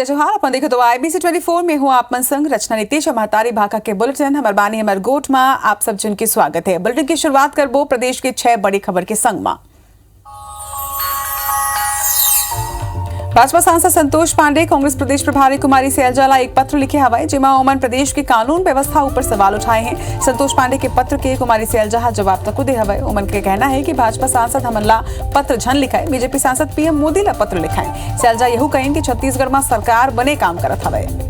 विजय चौहान अपन देखे तो IBC 24 में हूँ आप मन संग रचना नीतीश महतारी भाका के बुलेटिन हमार बानी हमार गोठ में आप सब जन के स्वागत है। बुलेटिन की शुरुआत करबो प्रदेश के 6 बड़ी खबर के संग में। भाजपा सांसद संतोष पांडे कांग्रेस प्रदेश प्रभारी कुमारी सैलजा एक पत्र लिखे हवाए जेमा ओमन प्रदेश की कानून व्यवस्था ऊपर सवाल उठाए हैं। संतोष पांडे के पत्र के कुमारी सैलजा जवाब तक दे हवाए। ओमन के कहना है कि भाजपा सांसद हमला पत्र झन लिखाए, बीजेपी सांसद PM मोदी ला पत्र लिखाए। सैलजा यहू कहें कि छत्तीसगढ़ में सरकार बने काम करत हवाए।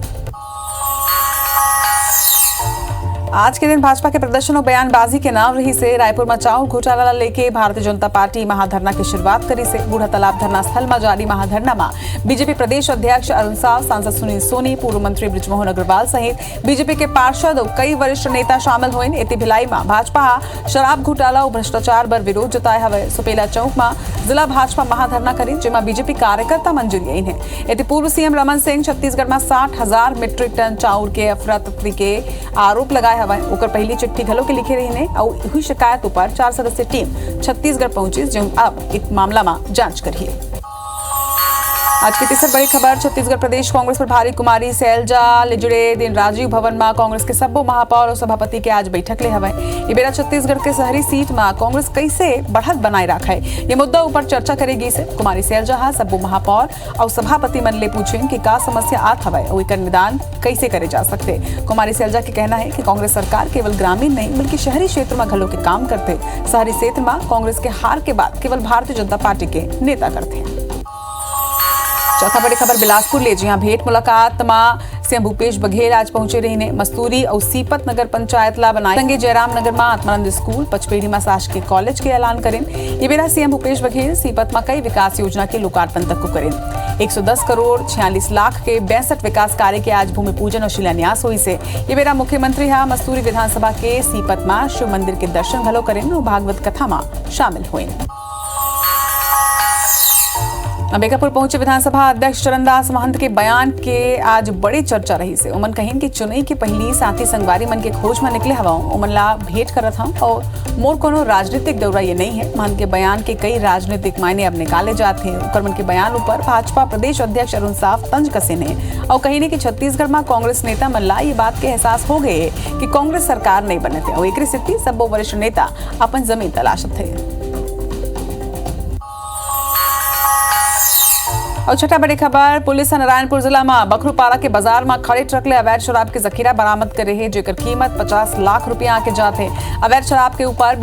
आज के दिन भाजपा के प्रदर्शन और बयानबाजी के नाम रही से रायपुर में चाउर घोटाला लेके भारतीय जनता पार्टी महाधरना की शुरुआत करी से। बूढ़ा तालाब धरना स्थल में जारी महाधरना में बीजेपी प्रदेश अध्यक्ष अरुण साव, सांसद सुनील सोनी, पूर्व मंत्री बृजमोहन अग्रवाल सहित बीजेपी के पार्षद और कई वरिष्ठ नेता शामिल हुए। एति भिलाई में भाजपा शराब घोटाला और भ्रष्टाचार पर विरोध जताए हवे। सुपेला चौक में जिला भाजपा महाधरना करी जेमा बीजेपी कार्यकर्ता मंजूरी आई है। एति पूर्व CM रमन सिंह छत्तीसगढ़ में 60,000 मीट्रिक टन चाउर के अफरा तफरी के आरोप लगाए हवाए। ओकर पहली चिट्ठी घलो के लिखे रही ने और हुई शिकायत ऊपर 4 सदस्यीय टीम छत्तीसगढ़ पहुंची जो अब इस मामला में जांच करी है। आज की तीसरी बड़ी खबर छत्तीसगढ़ प्रदेश कांग्रेस प्रभारी कुमारी सैलजा ले जुड़े दिन राजीव भवन में कांग्रेस के सब्बो महापौर और सभापति के आज बैठक ले हवे। ये बेरा छत्तीसगढ़ के शहरी सीट में कांग्रेस कैसे बढ़त बनाए रखा है ये मुद्दा ऊपर चर्चा करेगी से। कुमारी सैलजा सब्बो महापौर और सभापति मन ले पूछें कि का समस्या आत हवे और एकर निदान कैसे करे जा सकते। कुमारी सैलजा के कहना है कि कांग्रेस सरकार केवल ग्रामीण नहीं बल्कि शहरी क्षेत्र में घलो के काम करते। शहरी क्षेत्र में कांग्रेस के हार के बाद केवल भारतीय जनता पार्टी के नेता करते हैं। चौथा बड़ी खबर बिलासपुर ले जहां भेंट मुलाकात में CM भूपेश बघेल आज पहुंचे रही ने मस्तूरी और सीपत नगर पंचायत ला बनाए संगे जयराम नगर में आत्मानंद स्कूल पचपेड़ी में शासकीय कॉलेज के ऐलान करें। ये बेरा CM भूपेश बघेल सीपत में कई विकास योजना के लोकार्पण तक को करें। 110 करोड़ 46 लाख के 62 विकास कार्य के आज भूमि पूजन और शिलान्यास हुई से। ये बेरा मुख्यमंत्री मस्तूरी विधानसभा के सीपत में शिव मंदिर के दर्शन घलो करें और भागवत कथा में शामिल हुए। अंबिकापुर पहुंचे विधानसभा अध्यक्ष चरणदास महंत के बयान के आज बड़ी चर्चा रही से। उमन कहीं कि चुनाई की पहली साथी संगवारी मन के खोज में निकले हवा उमन ला भेंट करत हूं और मोर कोनो राजनीतिक दौरा ये नहीं है। महंत के बयान के कई राजनीतिक मायने अब निकाले जाते हैं। उकर मन के बयान ऊपर भाजपा प्रदेश अध्यक्ष अरुण साव तंज कसे ने और कहीं कि छत्तीसगढ़ में कांग्रेस नेता मन ला ये बात के एहसास हो गए कि कांग्रेस सरकार नहीं बने थे और एक स्थिति सब्बो वरिष्ठ नेता अपन जमीन तलाशत थे। और छठा बड़ी खबर पुलिस नारायणपुर जिला में बखरूपारा के बाजार में खड़े ट्रक ले अवैध शराब के जखीरा बरामद करे है जेकर कीमत 50 लाख रुपया के जाते। अवैध शराब के ऊपर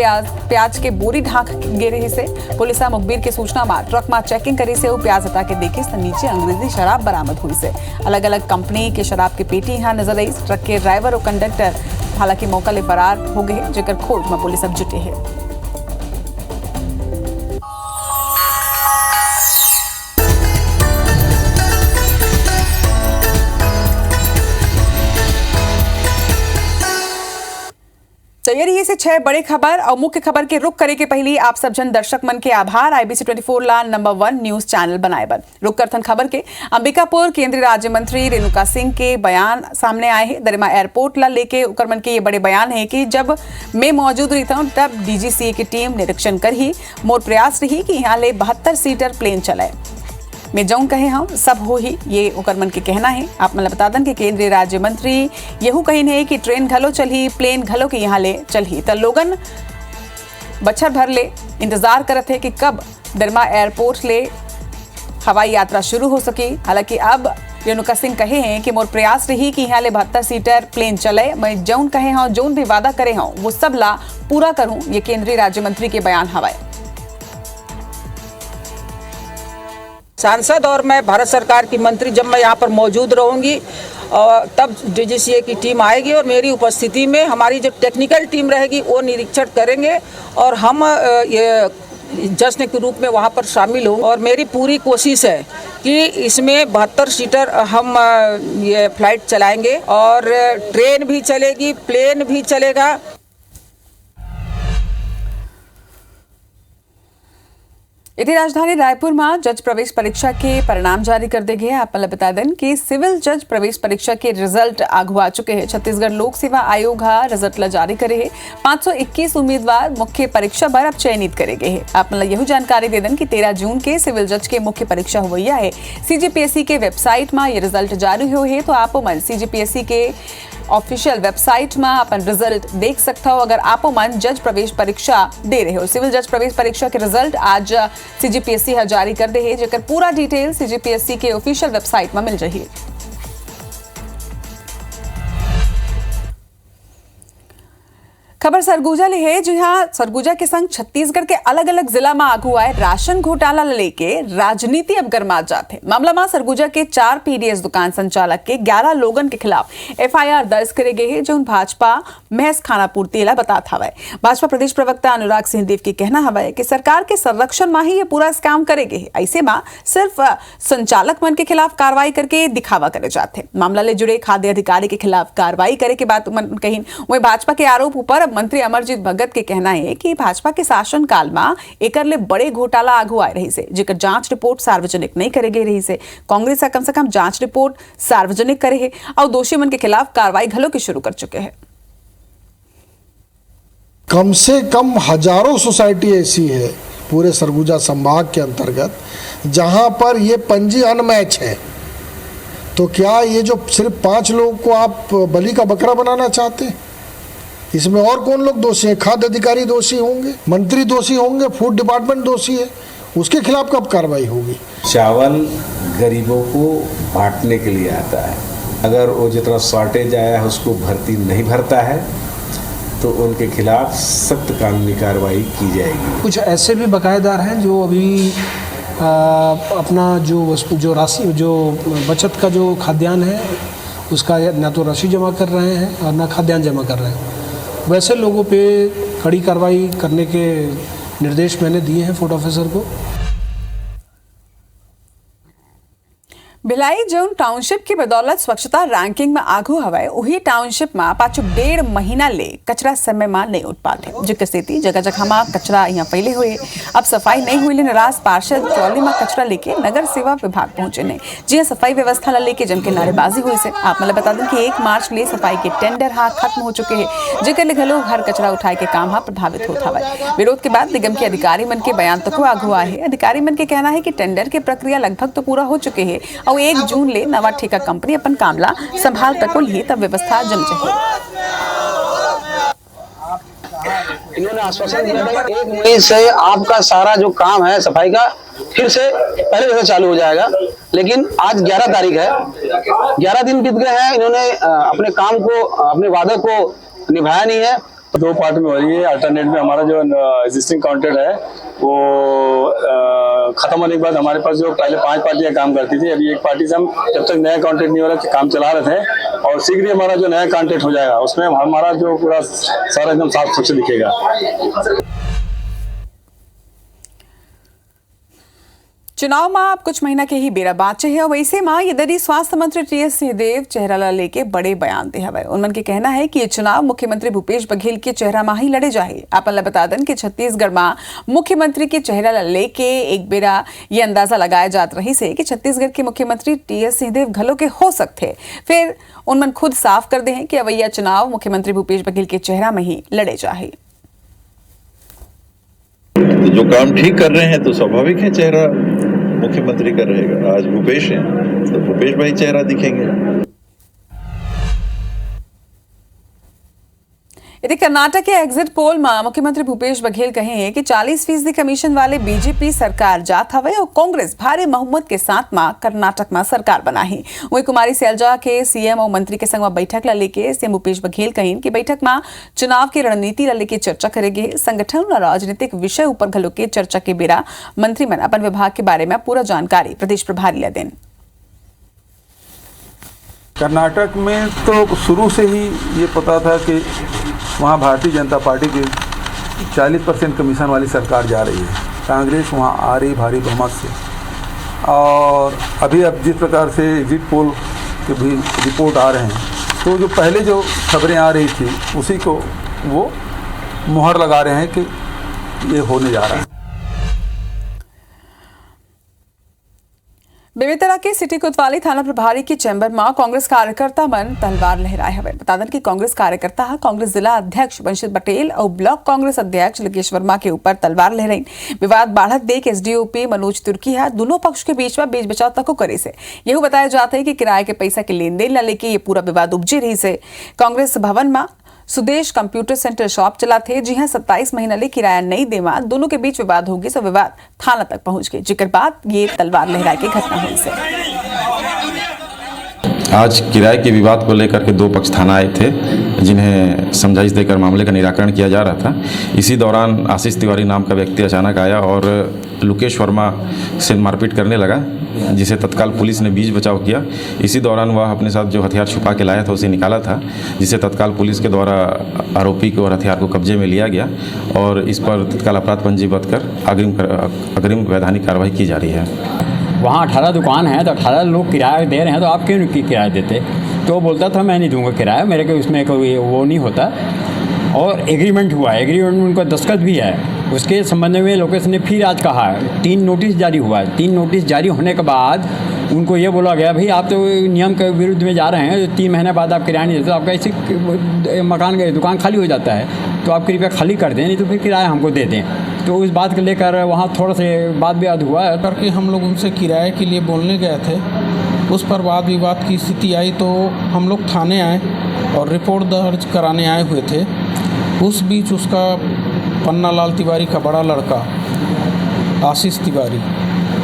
प्याज के बोरी ढाक गिरे से पुलिस मुखबिर की सूचना में ट्रक में चेकिंग करी से प्याज हटा के देखे तो नीचे अंग्रेजी शराब बरामद हुई से। अलग अलग कंपनी के शराब की पेटी यहाँ नजर आई। ट्रक के ड्राइवर और कंडक्टर हालांकि मौका ले फरार हो गए जेकर खोज में पुलिस अब जुटे है। चलिए रही से 6 बड़े खबर और मुख्य खबर के रुख करे के पहले आप सब जन दर्शक मन के आभार। IBC 24 ला नंबर 1 न्यूज चैनल बनाए बर रुक करथन खबर के अंबिकापुर केंद्रीय राज्य मंत्री रेणुका सिंह के बयान सामने आए हैं। दरिमा एयरपोर्ट ला लेके उकर मन के ये बड़े बयान है कि जब मैं मौजूद रही था तब DGCA की टीम निरीक्षण कर ही मोर प्रयास रही कि यहाँ ले 72 सीटर प्लेन चलाए। मैं जौन कहे हम सब हो ही ये उकर मन के कहना है। आप मतलब बता दें कि केंद्रीय राज्य मंत्री यहू कहीन है कि ट्रेन घलो चलही प्लेन घलो के यहाँ ले चलही तो लोगन बच्छर भर ले इंतजार करत है कि कब दरमा एयरपोर्ट ले हवाई यात्रा शुरू हो सके। हालांकि अब रेणुका सिंह कहे हैं कि मोर प्रयास रही कि यहाँ ले 72 सीटर प्लेन चले। मैं जौन कहे हूँ जौन भी वादा करे हूँ वो सब ला पूरा करूँ। ये केंद्रीय राज्य मंत्री के बयान हवाए। सांसद और मैं भारत सरकार की मंत्री जब मैं यहाँ पर मौजूद रहूँगी और तब DGCA की टीम आएगी और मेरी उपस्थिति में हमारी जो टेक्निकल टीम रहेगी वो निरीक्षण करेंगे और हम ये जश्न के रूप में वहाँ पर शामिल हों। और मेरी पूरी कोशिश है कि इसमें 72 सीटर हम ये फ्लाइट चलाएंगे और ट्रेन भी चलेगी प्लेन भी चलेगा। इधर राजधानी रायपुर में जज प्रवेश परीक्षा के परिणाम जारी कर दिए गए। आपको बता दें कि सिविल जज प्रवेश परीक्षा के रिजल्ट आगू आ चुके हैं। छत्तीसगढ़ लोक सेवा आयोग रिजल्ट जारी करे है। 521 उम्मीदवार मुख्य परीक्षा पर अब चयनित करे गए हैं। आप यही जानकारी दे दें कि 13 जून के सिविल जज के मुख्य परीक्षा हुई है। सीजीपीएससी के वेबसाइट में ये रिजल्ट जारी हुए है, तो आप मन सीजीपीएससी के ऑफिशियल वेबसाइट में अपन रिजल्ट देख सकता हो। अगर आप मन जज प्रवेश परीक्षा दे रहे हो, सिविल जज प्रवेश परीक्षा के रिजल्ट आज सीजीपीएससी जारी कर दे है, जेकर पूरा डिटेल सीजीपीएससी के ऑफिशियल वेबसाइट में मिल रही है। खबर सरगुजा ले है, जहां सरगुजा के संग छत्तीसगढ़ के अलग अलग जिला में आगू आए राशन घोटाला लेके राजनीति अब गरमा जाते। मामला में सरगुजा के 4 पीडीएस दुकान संचालक के 11 लोगन के खिलाफ एफआईआर दर्ज करे गए है, जो भाजपा महज खाना पूर्ति ला बताता हवा। भाजपा प्रदेश प्रवक्ता अनुराग सिंहदेव की कहना हवा कि सरकार के संरक्षण में ही ये पूरा स्कैम करेगे है। ऐसे में सिर्फ संचालक मन के खिलाफ कार्रवाई करके दिखावा करे जाते। मामला ले जुड़े खाद्य अधिकारी के खिलाफ कार्रवाई करे के बाद कहीं वही भाजपा के आरोप ऊपर मंत्री अमरजीत भगत के कहना है कि भाजपा के शासन काल में एकर ले बड़े घोटाला आगू आए रही से, जेकर जांच रिपोर्ट सार्वजनिक नहीं करे गई रही से। कांग्रेस कम से कम जांच रिपोर्ट सार्वजनिक करे है और दोषी मन के खिलाफ कार्रवाई घलो की शुरू कर चुके हैं। कम से कम हजारों सोसाइटी ऐसी है पूरे सरगुजा संभाग के अंतर्गत जहां पर ये पंजी अनमैच है। तो क्या ये जो सिर्फ 5 लोगों को आप बलि का बकरा बनाना चाहते हैं? इसमें और कौन लोग दोषी हैं? खाद्य अधिकारी दोषी होंगे, मंत्री दोषी होंगे, फूड डिपार्टमेंट दोषी है, उसके खिलाफ कब कार्रवाई होगी? चावल गरीबों को बांटने के लिए आता है, अगर वो जितना शॉर्टेज आया है उसको भर्ती नहीं भरता है तो उनके खिलाफ सख्त कानूनी कार्रवाई की जाएगी। कुछ ऐसे भी बकायेदार हैं जो अभी अपना जो राशि जो बचत का जो खाद्यान्न है उसका ना तो राशि जमा कर रहे हैं और ना खाद्यान्न जमा कर रहे हैं। वैसे लोगों पे कड़ी कार्रवाई करने के निर्देश मैंने दिए हैं फूड ऑफिसर को। भिलाई जौन टाउनशिप की बदौलत स्वच्छता रैंकिंग में आगू हवाए, वही टाउनशिप में पाछू 1.5 महीना ले कचरा समय में नहीं उठ पाते, जिसके स्थिति जगह जगह में कचरा यहाँ फैले हुए। अब सफाई नहीं हुई ले नाराज पार्षद ट्रॉली में कचरा लेके नगर सेवा विभाग पहुंचे ने, जी सफाई व्यवस्था ला लेके जम के नारेबाजी हुई से। आप मतलब बता दें कि 1 मार्च ले सफाई के टेंडर खत्म हो चुके हैं, जेकर ले घलो घर कचरा उठाए के काम प्रभावित होता है। विरोध के बाद निगम के अधिकारी मन के बयान तक आगू आए है। अधिकारी मन के कहना है कि टेंडर के प्रक्रिया लगभग तो पूरा हो चुके हैं और 1 जून ले नवा ठेका कंपनी अपन कामला संभाल तक लिए तब व्यवस्था जम जाए। इन्होंने आश्वासन दिया था 1 मई से आपका सारा जो काम है सफाई का फिर से पहले जैसे चालू हो जाएगा, लेकिन आज 11 तारीख है, 11 दिन बीत गए हैं, इन्होंने अपने काम को अपने वादे को निभाया नहीं है। 2 पार्ट में हो रही है। अल्टरनेट में हमारा जो एग्जिस्टिंग कॉन्ट्रैक्ट है वो खत्म होने के बाद हमारे पास जो पहले 5 पार्टियां काम करती थी, अभी 1 पार्टी से हम जब तक नया कॉन्ट्रैक्ट नहीं हो रहा काम चला रहे थे, और शीघ्र ही हमारा जो नया कॉन्ट्रैक्ट हो जाएगा उसमें हमारा जो पूरा सारा एकदम साफ स्वच्छ दिखेगा। चुनाव में अब कुछ महीना के ही बेरा बाचे है, और वैसे में यदि स्वास्थ्य मंत्री टीएस सिंहदेव चेहरा ला लेके बड़े बयान दे हवे। उनमन के कहना है कि ये चुनाव मुख्यमंत्री भूपेश बघेल के चेहरा में ही लड़े जाए। आप बता दें कि छत्तीसगढ़ में मुख्यमंत्री के चेहरा ला लेके एक बेरा ये अंदाजा लगाया जात रही से कि छत्तीसगढ़ के मुख्यमंत्री टीएस सिंहदेव घलो के हो सकते। फिर उनमन खुद साफ कर दे हैं कि अवैया चुनाव मुख्यमंत्री भूपेश बघेल के चेहरा में ही लड़े जाए। तो जो काम ठीक कर रहे हैं तो स्वाभाविक है चेहरा मुख्यमंत्री का रहेगा। आज भूपेश हैं तो भूपेश भाई चेहरा दिखेंगे। यदि कर्नाटक के एग्जिट पोल में मुख्यमंत्री भूपेश बघेल कहे कि 40% कमीशन वाले बीजेपी सरकार जात हवे और कांग्रेस भारी बहुमत के साथ में कर्नाटक में सरकार बनाही। वही कुमारी सैलजा के सीएम और मंत्री के संग बैठक ला लेके सीएम भूपेश बघेल कहीन कि बैठक में चुनाव की रणनीति ला लेके चर्चा करेंगे। संगठन और राजनीतिक विषय ऊपर घलो के चर्चा के बेरा मंत्री मन अपन विभाग के बारे में पूरा जानकारी प्रदेश प्रभारी ला देन। कर्नाटक में तो शुरू से ही ये पता था कि वहाँ भारतीय जनता पार्टी की 40% कमीशन वाली सरकार जा रही है, कांग्रेस वहाँ आ रही भारी बहुमत से। और अभी अब जिस प्रकार से एग्जिट पोल के भी रिपोर्ट आ रहे हैं, तो जो पहले जो खबरें आ रही थी उसी को वो मुहर लगा रहे हैं कि ये होने जा रहा है। बेमेतरा के सिटी कोतवाली थाना प्रभारी के चैम्बर में कांग्रेस कार्यकर्ता मन तलवार लहराए हवे। बता दें कि कांग्रेस कार्यकर्ता कांग्रेस जिला अध्यक्ष वंशित पटेल और ब्लॉक कांग्रेस अध्यक्ष लिकेश वर्मा के ऊपर तलवार लहराई। विवाद बढ़त देख एसडीओपी मनोज तुर्की दोनों पक्ष के बीच में बीच बचाव तक करे से यह बताया जाता है कि किराए के पैसा के लेन देन लेके ये पूरा विवाद उपजे रही से। कांग्रेस भवन में सुदेश कंप्यूटर सेंटर शॉप चला थे, जी हाँ 27 महीना ले किराया नहीं देवा दोनों के बीच विवाद होगी, सो विवाद थाना तक पहुंच गए, जिक्र बाद ये तलवार लहराए की घटना हुई से। आज किराए के विवाद को लेकर के दो पक्ष थाना आए थे, जिन्हें समझाइश देकर मामले का निराकरण किया जा रहा था। इसी दौरान आशीष तिवारी नाम का व्यक्ति अचानक आया और लुकेश वर्मा से मारपीट करने लगा, जिसे तत्काल पुलिस ने बीच बचाव किया। इसी दौरान वह अपने साथ जो हथियार छुपा के लाया था उसे निकाला था, जिसे तत्काल पुलिस के द्वारा आरोपी को और हथियार को कब्जे में लिया गया और इस पर तत्काल अपराध पंजीबद्ध कर अग्रिम वैधानिक कार्रवाई की जा रही है। वहाँ 18 दुकान है तो 18 लोग किराया दे रहे हैं, तो आप क्यों नहीं किराया देते? तो बोलता था मैं नहीं दूंगा किराया, मेरे को उसमें कोई वो नहीं होता। और एग्रीमेंट हुआ है, एग्रीमेंट में उनका दस्तखत भी है। उसके संबंध में लोकेश ने फिर आज कहा है 3 नोटिस जारी हुआ है। 3 नोटिस जारी होने के बाद उनको ये बोला गया भाई आप तो नियम के विरुद्ध में जा रहे हैं, 3 महीने बाद आप किराया नहीं देते तो आपका ऐसे मकान दुकान खाली हो जाता है, तो आप कृपया खाली कर दें, नहीं तो फिर किराया हमको दे दें। तो उस बात को लेकर वहाँ थोड़ा से वाद विवाद हुआ है करके हम लोग उनसे किराए के लिए बोलने गए थे। उस पर वाद विवाद की स्थिति आई तो हम लोग थाने आए और रिपोर्ट दर्ज कराने आए हुए थे। उस बीच उसका पन्ना लाल तिवारी का बड़ा लड़का आशीष तिवारी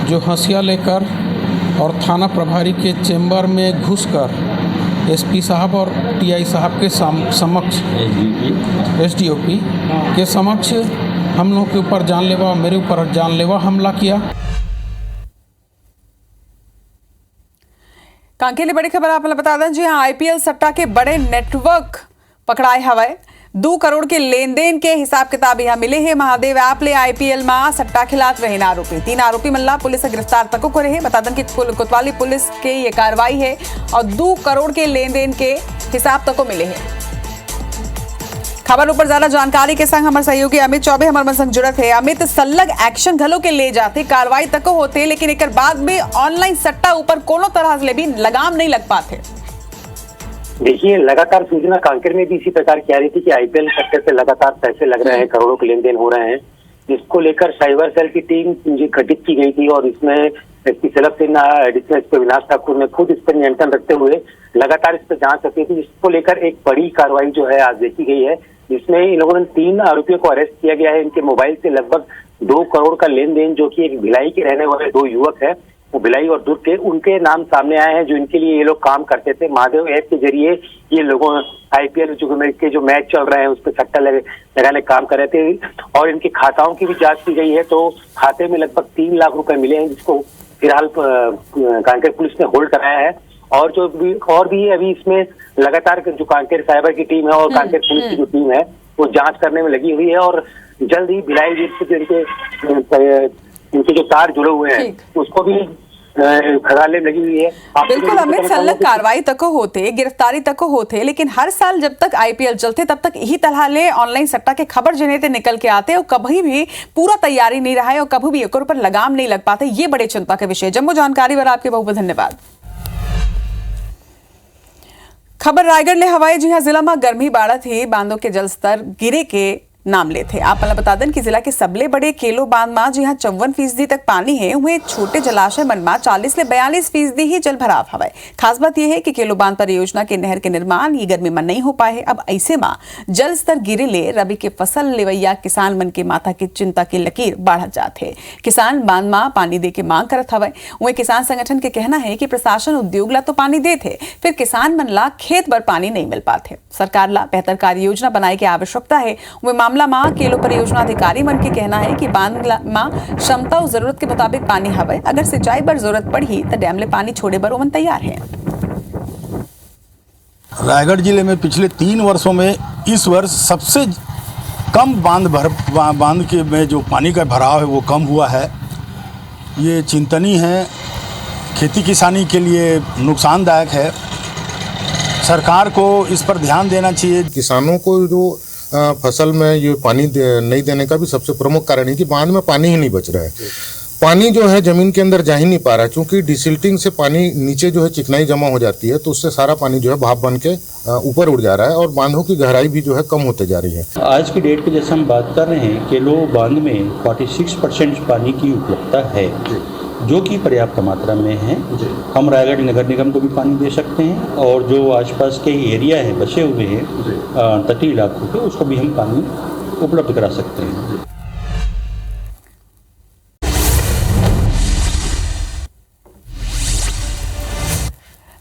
जो हंसिया लेकर और थाना प्रभारी के चेंबर में घुसकर एसपी साहब और टीआई साहब के समक्ष एसडीओपी के समक्ष हम लोग के ऊपर जानलेवा, मेरे ऊपर जानलेवा हमला किया। कांकेर बड़ी खबर आप बता दें, जी हाँ आईपीएल सट्टा के बड़े नेटवर्क पकड़ाए हवाए। 2 करोड़ के लेन देन के हिसाब किताब यहाँ मिले हैं। महादेव ऐप ले आईपीएल में सट्टा खिलाफ रहे आरोपी 3 आरोपी मल्ला पुलिस गिरफ्तार तक को रहे। बता दें कि कोतवाली पुलिस के ये कार्रवाई है और 2 करोड़ के लेन देन के हिसाब तक को मिले हैं। खबर ऊपर ज्यादा जानकारी के संग हमारे सहयोगी अमित चौबे हमारे मन संग जुड़त है। अमित, सलग एक्शन घलो के ले जाते कार्रवाई तक होते, लेकिन एक बाद में ऑनलाइन सट्टा ऊपर कोनो तरह से भी लगाम नहीं लग पाते। देखिए, लगातार सूचना कांकेर में भी इसी प्रकार की आ रही थी कि आईपीएल सेक्टर से लगातार पैसे लग रहे हैं, करोड़ों के लेन देन हो रहे हैं, जिसको लेकर साइबर सेल की टीम गठित की गई थी और इसमें SP Salabh Singh, additional SP Avinash Thakur ने खुद इस पर नियंत्रण रखते हुए लगातार इस पर जांच रखी थी, जिसको लेकर एक बड़ी कार्रवाई जो है आज देखी गई है, जिसमें इन लोगों ने 3 आरोपियों को अरेस्ट किया गया है। इनके मोबाइल से लगभग 2 करोड़ का लेन देन, जो कि एक भिलाई के रहने वाले 2 युवक है, वो भिलाई और दुर्ग के, उनके नाम सामने आए हैं, जो इनके लिए ये लोग काम करते थे। महादेव ऐप के जरिए ये लोगों आईपीएल के जो मैच चल रहे हैं उस पर सट्टा लगाने काम कर रहे थे और इनके खाताओं की भी जांच की गई है। तो खाते में लगभग 3 लाख रुपए मिले हैं, जिसको फिलहाल कांकेर पुलिस ने होल्ड कराया है और भी अभी इसमें लगातार जो कांकेर साइबर की टीम है और कांकेर पुलिस की जो टीम है वो जांच करने में लगी हुई है और जल्द ही भिलाई से इनके जो तार जुड़े हुए हैं उसको भी खंगालने में लगी हुई है। बिल्कुल अमित, सलग कार्रवाई तक होते, गिरफ्तारी तक होते, लेकिन हर साल जब तक आईपीएल चलते तब तक यही तरह ले ऑनलाइन सट्टा के खबर जनेते निकल के आते और कभी भी पूरा तैयारी नहीं रहा है और कभी भी एक पर लगाम नहीं लग पाते। ये बड़े चिंता का विषय। जम्मू जानकारी पर आपके बहुत बहुत धन्यवाद। खबर रायगढ़ ले हवाई, जी हाँ जिला में गर्मी बाढ़ थी, बांधों के जलस्तर गिरे के नाम लेते। आप बता दें कि जिला के सबले बड़े केलो बांध में जी हाँ 54% तक पानी है, हुए छोटे जलाशय मन में 40 से 42% ही जल भराव हवा। खास बात यह है कि केलो बांध परियोजना के नहर के निर्माण ये गर्मी में नहीं हो पाए। अब ऐसे में जल स्तर गिरे ले रबी के फसल लेवैया किसान मन के माथा की चिंता की लकीर बढ़त जाते। किसान बांध में पानी दे के मांग करत हवे। वही किसान संगठन के कहना है कि प्रशासन उद्योग ला तो पानी देते, फिर किसान मन ला खेत पर पानी नहीं मिल पाते। सरकार ला बेहतर कार्य योजना बनाए की आवश्यकता है। मामला में केलो परियोजना अधिकारी मन के कहना है कि बांध में क्षमता और जरूरत के मुताबिक पानी हवे। अगर सिंचाई पर जरूरत पड़ी तो डैम ले पानी छोड़े बर ओमन तैयार है। रायगढ़ जिले में पिछले 3 वर्षों में इस वर्ष सबसे कम बांध के में जो पानी का भराव है वो कम हुआ है। ये चिंतनीय है, खेती किसानी के लिए नुकसानदायक है। सरकार को इस पर ध्यान देना चाहिए। किसानों को जो फसल में ये पानी नहीं देने का भी सबसे प्रमुख कारण है कि बांध में पानी ही नहीं बच रहा है। पानी जो है जमीन के अंदर जा ही नहीं पा रहा, क्योंकि डिसिल्टिंग से पानी नीचे जो है चिकनाई जमा हो जाती है, तो उससे सारा पानी जो है भाप बन के ऊपर उड़ जा रहा है और बांधों की गहराई भी जो है कम होते जा रही है। आज की डेट पे जैसे हम बात कर रहे हैं कि लो बांध में 46% पानी की उपलब्धता है, जो कि पर्याप्त मात्रा में है। हम रायगढ़ नगर निगम को भी पानी दे सकते हैं और जो आसपास के एरिया है बचे हुए हैं तटीय इलाकों के, उसको भी हम पानी उपलब्ध करा सकते हैं।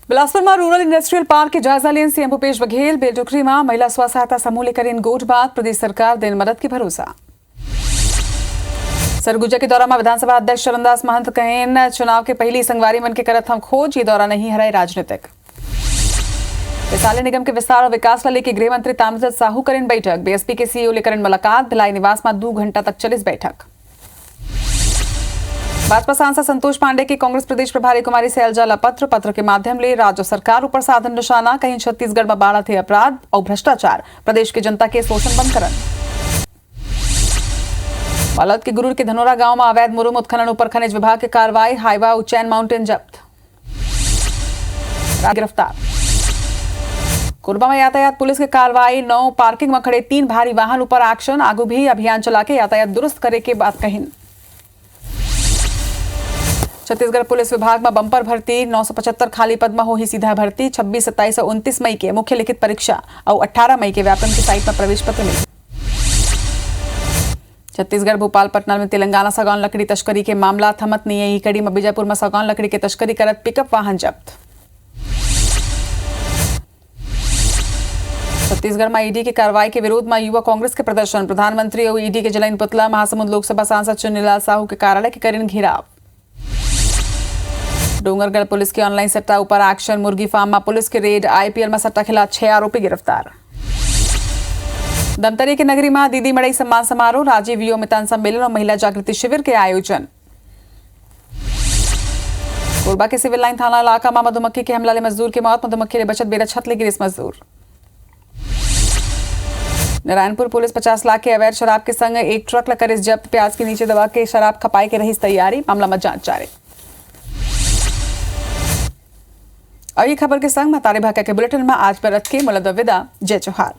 बिलासपुर में रूरल इंडस्ट्रियल पार्क के जायजा लेन सीएम भूपेश बघेल बेलटोकरी में महिला स्व सहायता समूह लेकर इन गोठ बात प्रदेश सरकार दिन मदद की भरोसा। सरगुजा के दौरा में विधानसभा अध्यक्ष चरणदास महंत कहें चुनाव के पहली संगवारी मन के करत हम खोज, ये दौरा नहीं हराए राजनीतिक। वैशाली निगम के विस्तार और विकास वाले के गृह मंत्री ताम्रध्वज साहू करें बैठक, बीएसपी के सीईओ लेकर मुलाकात, भिलाई निवास में 2 घंटा तक चली बैठक। भाजपा सांसद संतोष पांडे की कांग्रेस प्रदेश प्रभारी कुमारी सैलजा पत्र के माध्यम ले राज्य सरकार ऊपर साधन निशाना, कहीं छत्तीसगढ़ में बाढ़ थे अपराध और भ्रष्टाचार, प्रदेश की जनता के शोषण बंद करन। बालोद के गुरूर के धनोरा गांव में अवैध मुरुम उत्खनन ऊपर खनिज विभाग की कार्रवाई, हाईवा उच्चैन माउंटेन जब्त, गिरफ्तार। कोरबा में यातायात पुलिस की कार्रवाई, 9 पार्किंग में खड़े 3 भारी वाहन ऊपर एक्शन, आगू भी अभियान चला के यातायात दुरुस्त करे के बात कही। छत्तीसगढ़ पुलिस विभाग में बंपर भर्ती, 975 खाली पद में हो ही सीधा भर्ती, 26, 27 और 29 मई के मुख्य लिखित परीक्षा और 18 मई के व्यापम की साइट में प्रवेश पत्र मिले। छत्तीसगढ़ भोपाल पटना में तेलंगाना सागौन लकड़ी तस्करी के मामला थमत नहीं है, कड़ी में बीजापुर में सागौन लकड़ी के तस्करी करत पिकअप वाहन जब्त। छत्तीसगढ़ में ईडी की कार्रवाई के विरोध में युवा कांग्रेस के प्रदर्शन, प्रधानमंत्री और ईडी के जलाइन पुतला, महासमुंद लोकसभा सांसद चुन्नीलाल साहू के कार्यालय के करें घेराव। डोंगरगढ़ पुलिस की ऑनलाइन सट्टा ऊपर एक्शन, मुर्गी फार्म में पुलिस के रेड, आईपीएल में सट्टा खिलाफ 6 आरोपी गिरफ्तार। धमतरी की नगरी में दीदी मड़ई सम्मान समारोह, राजीव युवा मितान सम्मेलन और महिला जागृति शिविर के आयोजन। कोरबा के सिविल लाइन थाना इलाका में मधुमक्खी के हमला ले मजदूर की मौत, मधुमक्खी ने बचत बेरा छत ले गिरे मजदूर। नारायणपुर पुलिस 50 लाख के अवैध शराब के संग एक ट्रक लेकर इस जब्त, प्याज के नीचे दबा के शराब खपाई के रही तैयारी, मामला में जांच जारी। और ये खबर के संग महतारी भाका के बुलेटिन में आज पर रथ के मुलद विदा, जय जोहार।